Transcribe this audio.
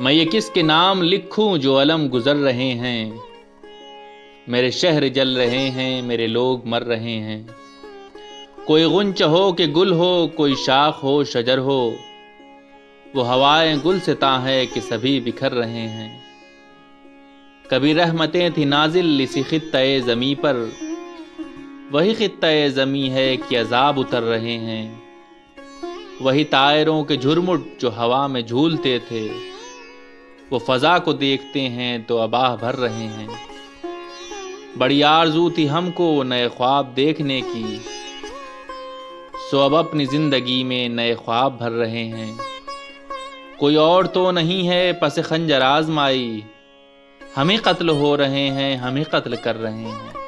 میں یہ کس کے نام لکھوں جو علم گزر رہے ہیں، میرے شہر جل رہے ہیں، میرے لوگ مر رہے ہیں۔ کوئی غنچہ ہو کہ گل ہو، کوئی شاخ ہو شجر ہو، وہ ہوائیں گلستاں ہے کہ سبھی بکھر رہے ہیں۔ کبھی رحمتیں تھی نازل اسی خطۂ زمیں پر، وہی خطۂ زمیں ہے کہ عذاب اتر رہے ہیں۔ وہی طائروں کے جھرمٹ جو ہوا میں جھولتے تھے، وہ فضا کو دیکھتے ہیں تو اباہ بھر رہے ہیں۔ بڑی آرزو تھی ہم کو نئے خواب دیکھنے کی، سو اب اپنی زندگی میں نئے خواب بھر رہے ہیں۔ کوئی اور تو نہیں ہے پس خنجر آزمائی، ہمیں قتل ہو رہے ہیں، ہمیں قتل کر رہے ہیں۔